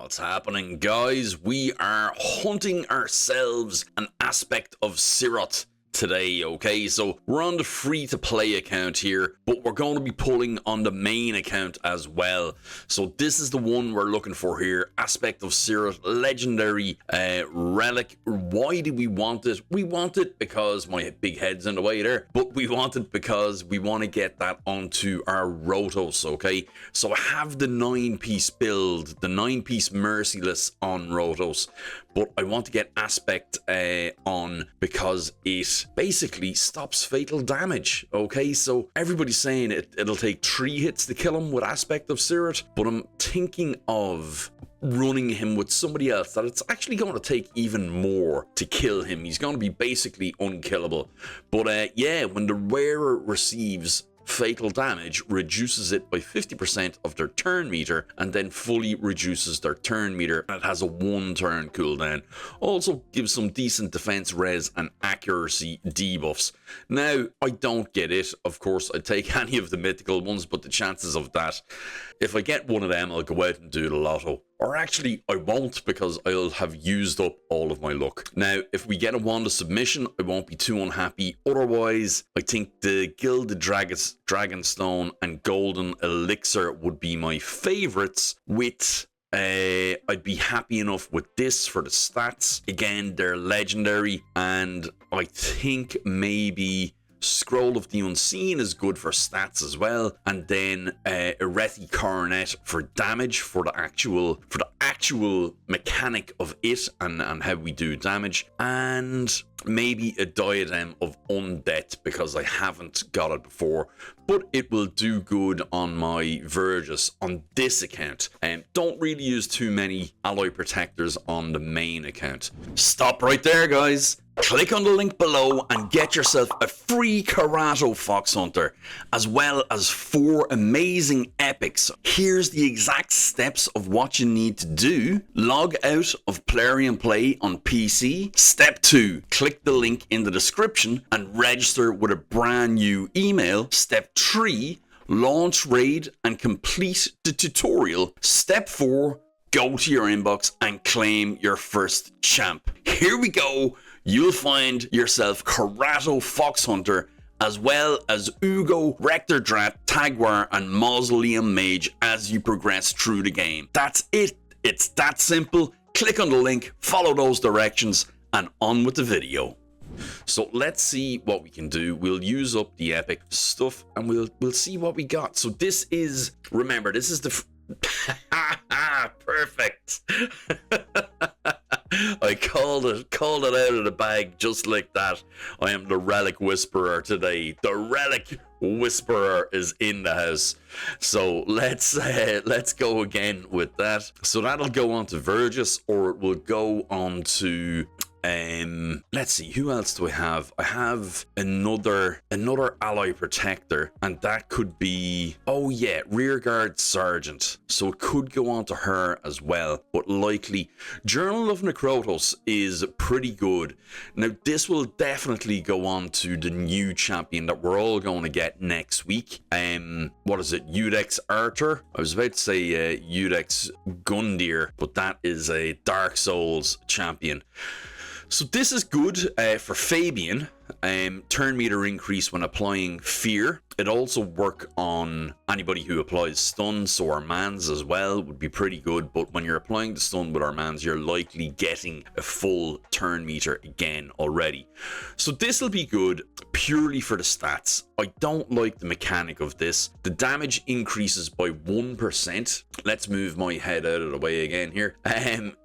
What's happening, guys? We are hunting ourselves an Aspect of Siroth today, okay? So we're on the free-to-play account here, but we're going to be pulling on the main account as well. So this is the one we're looking for here, Aspect of Siroth, legendary relic. Why do we want it? We want it because my big head's in the way there, but we want it because we want to get that onto our Rotos, okay? So I have the 9-piece build, the 9-piece Merciless on Rotos, but I want to get Aspect on because it basically stops fatal damage, okay? So everybody's saying it'll take 3 hits to kill him with Aspect of Siroth, but I'm thinking of running him with somebody else that it's actually going to take even more to kill him. He's going to be basically unkillable. But yeah, when the wearer receives fatal damage, reduces it by 50% of their turn meter and then fully reduces their turn meter. It has a 1-turn cooldown. Also gives some decent defense res and accuracy debuffs. Now, I don't get it. Of course, I'd take any of the mythical ones, but the chances of that, if I get one of them, I'll go out and do the lotto. Or actually, I won't, because I'll have used up all of my luck. Now, if we get a Wand of Submission, I won't be too unhappy. Otherwise, I think the Gilded Dragonstone and Golden Elixir would be my favorites, with I'd be happy enough with this for the stats. Again, they're legendary, and I think maybe Scroll of the Unseen is good for stats as well, and then Erethi Coronet for damage, for the actual mechanic of it and how we do damage, and maybe a Diadem of Undeath because I haven't got it before, but it will do good on my Verges on this account. And don't really use too many alloy protectors on the main account. Stop right there, guys. Click on the link below and get yourself a free Karato Fox Hunter, as well as 4 amazing epics. Here's the exact steps of what you need to do. Log out of Plarium Play on PC. Step 2, click the link in the description and register with a brand new email. Step 3, launch raid and complete the tutorial. Step 4, go to your inbox and claim your first champ. Here we go. You'll find yourself Karato Fox Hunter, as well as Uugo, Rector, Drath, Tagoar, and Mausoleum Mage as you progress through the game. That's it. It's that simple. Click on the link, follow those directions, and on with the video. So let's see what we can do. We'll use up the epic stuff, and we'll see what we got. So this is, remember, this is the perfect. I called it out of the bag just like that. I am the Relic Whisperer today. The Relic Whisperer is in the house. So let's go again with that. So that'll go on to Verges, or it will go on to let's see, who else do I have? I have another alloy protector, and that could be, oh yeah, Rearguard Sergeant. So it could go on to her as well, but likely Journal of Necrotos is pretty good. Now this will definitely go on to the new champion that we're all going to get next week. What is it? Udex Arthur? I was about to say Udex Gundyr, but that is a Dark Souls champion. So this is good for Fabian. Turn meter increase when applying fear. It also work on anybody who applies stun, so our mans as well would be pretty good. But when you're applying the stun with our mans, you're likely getting a full turn meter again already. So this will be good purely for the stats. I don't like the mechanic of this. The damage increases by 1%. Let's move my head out of the way again here.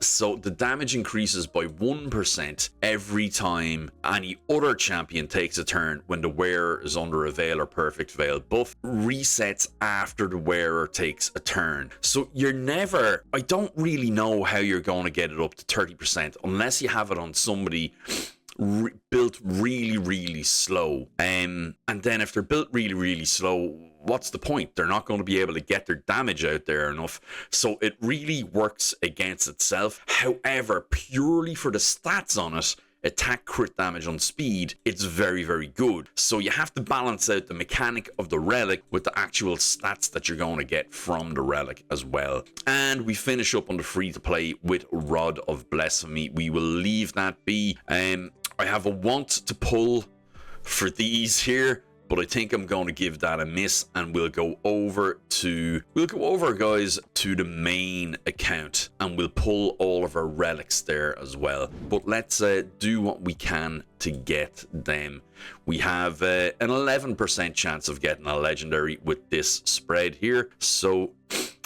So the damage increases by 1% every time any other champion takes a turn when the wearer is under a Veil or Perfect Veil buff. Resets after the wearer takes a turn. So you're never, I don't really know how you're going to get it up to 30% unless you have it on somebody built really slow. And then if they're built really slow, what's the point? They're not going to be able to get their damage out there enough. So it really works against itself. However, purely for the stats on it, attack, crit damage on speed, it's very, very good. So you have to balance out the mechanic of the relic with the actual stats that you're going to get from the relic as well. And we finish up on the free to play with Rod of Blasphemy. We will leave that be. I have a want to pull for these here, but I think I'm going to give that a miss, and we'll go over, guys, to the main account, and we'll pull all of our relics there as well. But let's do what we can to get them. We have an 11% chance of getting a legendary with this spread here, so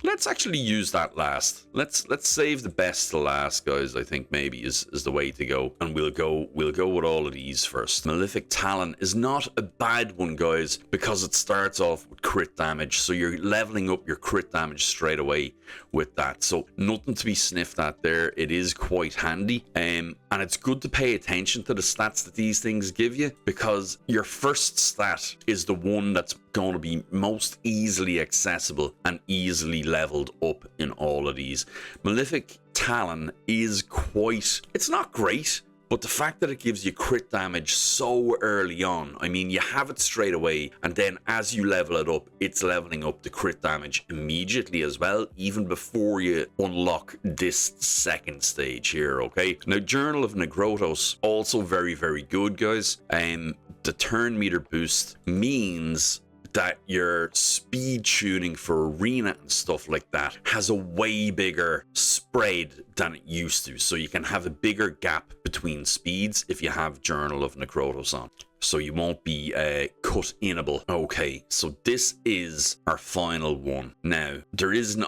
let's actually use that last. Let's save the best to last, guys. I think maybe is the way to go, and we'll go with all of these first. Malefic Talon is not a bad one, guys, because it starts off with crit damage, so you're leveling up your crit damage straight away with that. So nothing to be sniffed at there. It is quite handy, and it's good to pay attention to the stats that these things give you, because your first stat is the one that's going to be most easily accessible and easily leveled up in all of these. Malefic Talon is quite, it's not great, but the fact that it gives you crit damage so early on, I mean, you have it straight away, and then as you level it up, it's leveling up the crit damage immediately as well, even before you unlock this second stage here, okay? Now, Journal of Negrotos, also very, very good, guys. The turn meter boost means that your speed tuning for arena and stuff like that has a way bigger spread than it used to. So you can have a bigger gap between speeds if you have Journal of Necrotos on. So you won't be cut inable. Okay, so this is our final one. Now,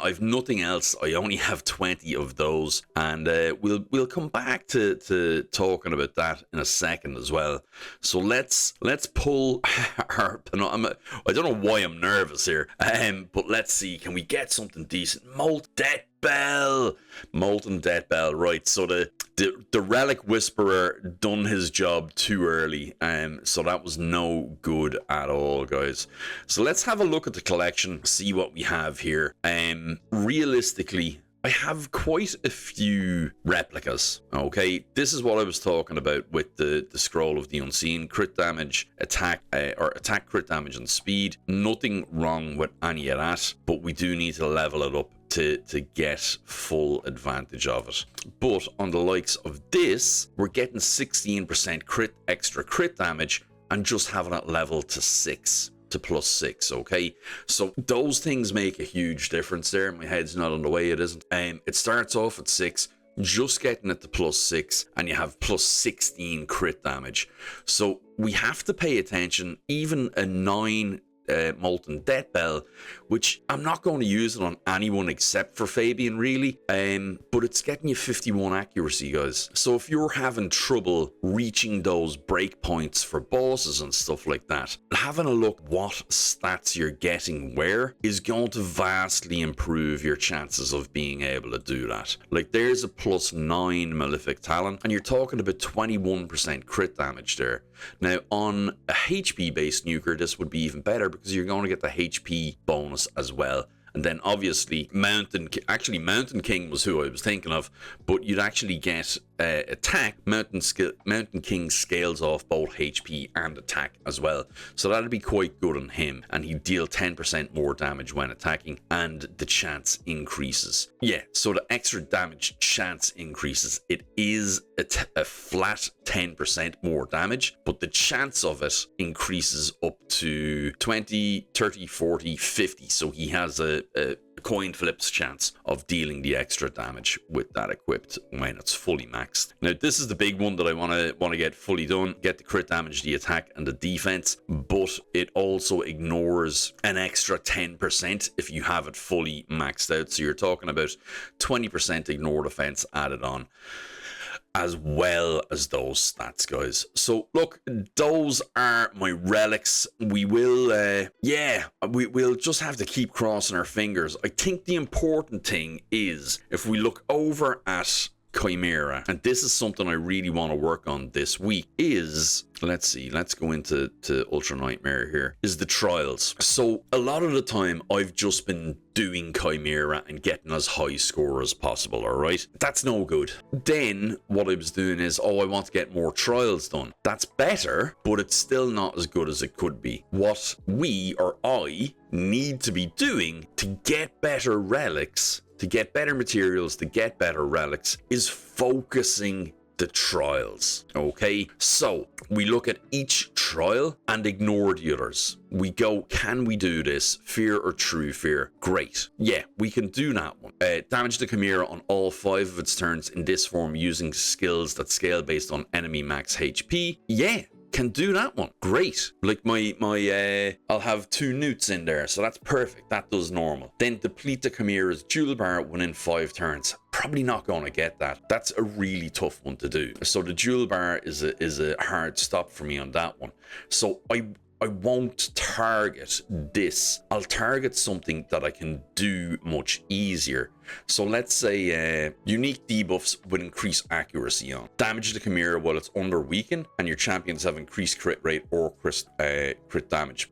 I've nothing else. I only have 20 of those, and we'll come back to talking about that in a second as well. So let's pull our. I don't know why I'm nervous here, but let's see. Can we get something decent? Molten Death Bell, right? So the Relic Whisperer done his job too early, so that was no good at all, guys. So let's have a look at the collection, see what we have here. Realistically, I have quite a few replicas, okay? This is what I was talking about with the Scroll of the Unseen. Crit damage, attack, crit damage and speed. Nothing wrong with any of that, but we do need to level it up to get full advantage of it. But on the likes of this, we're getting 16% extra crit damage and just having it level to 6. To +6, okay? So those things make a huge difference there. My head's not on the way, it isn't. It starts off at 6, just getting it to +6, and you have +16 crit damage. So we have to pay attention. Even a 9 Molten Death Bell, which I'm not going to use it on anyone except for Fabian, really, but it's getting you 51 accuracy, guys. So if you're having trouble reaching those breakpoints for bosses and stuff like that, having a look what stats you're getting where is going to vastly improve your chances of being able to do that. Like, there's a +9 Malefic Talon, and you're talking about 21% crit damage there. Now, on a HP based nuker, this would be even better, because you're going to get the HP bonus as well. And then obviously Mountain King was who I was thinking of, but you'd actually get attack. Mountain King scales off both HP and attack as well, so that'd be quite good on him, and he'd deal 10% more damage when attacking, and the chance increases. Yeah, so the extra damage chance increases. It is a flat 10% more damage, but the chance of it increases up to 20, 30, 40, 50, so he has a coin flips chance of dealing the extra damage with that equipped when it's fully maxed. Now, this is the big one that I want to get fully done. Get the crit damage, the attack, and the defense, but it also ignores an extra 10% if you have it fully maxed out. So you're talking about 20% ignore defense added on, as well as those stats, guys. So look, those are my relics. We will we'll just have to keep crossing our fingers. I think the important thing is, if we look over at Chimera, and this is something I really want to work on this week, is, let's see, let's go into Ultra Nightmare here, is the trials. So a lot of the time I've just been doing Chimera and getting as high score as possible, alright? That's no good. Then what I was doing is, I want to get more trials done. That's better, but it's still not as good as it could be. What we, or I, need to be doing to get better relics, to get better materials, to get better relics, is focusing the trials. Okay, so we look at each trial and ignore the others. We go, can we do this? Fear or true fear? Great. Yeah, we can do that one. Damage the Chimera on all 5 of its turns in this form using skills that scale based on enemy max HP. Yeah, can do that one. Great. Like my I'll have 2 newts in there, so that's perfect. That does normal. Then deplete the Chimera's jewel bar within 5 turns. Probably not going to get that. That's a really tough one to do. So the jewel bar is a hard stop for me on that one. So I won't target this. I'll target something that I can do much easier. So let's say unique debuffs with increased accuracy on. Damage the Chimera while it's under weaken, and your champions have increased crit rate or crit damage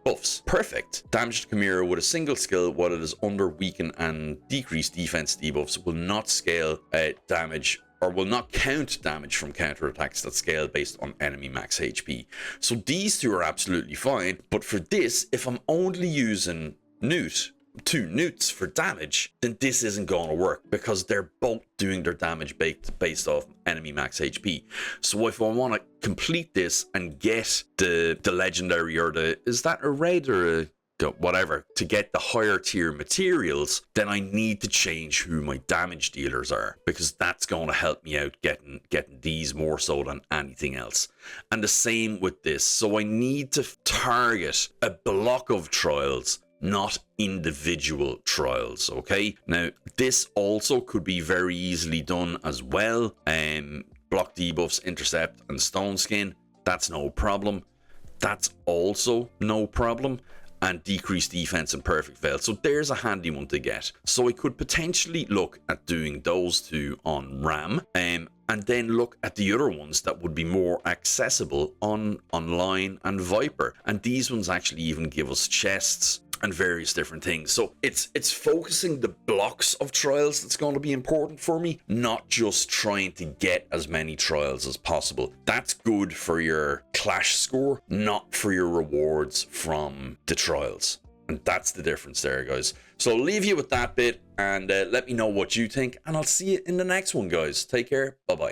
buffs. Perfect. Damage the Chimera with a single skill while it is under weaken, and decreased defense debuffs will not scale damage, or will not count damage from counterattacks that scale based on enemy max HP. So these 2 are absolutely fine, but for this, if I'm only using 2 newts for damage, then this isn't going to work, because they're both doing their damage based off enemy max HP. So if I want to complete this and get the legendary, or is that a red or a whatever, to get the higher tier materials, then I need to change who my damage dealers are, because that's going to help me out getting these more so than anything else. And the same with this. So I need to target a block of trials, not individual trials. Okay, now this also could be very easily done as well. Block debuffs, intercept, and stone skin, that's no problem. That's also no problem. And decreased defense and perfect veil. So there's a handy one to get. So I could potentially look at doing those 2 on RAM, and then look at the other ones that would be more accessible on online and Viper. And these ones actually even give us chests and various different things. So it's focusing the blocks of trials that's going to be important for me, not just trying to get as many trials as possible. That's good for your clash score, not for your rewards from the trials. And that's the difference there, guys. So I'll leave you with that bit, and let me know what you think, and I'll see you in the next one, guys. Take care. Bye bye.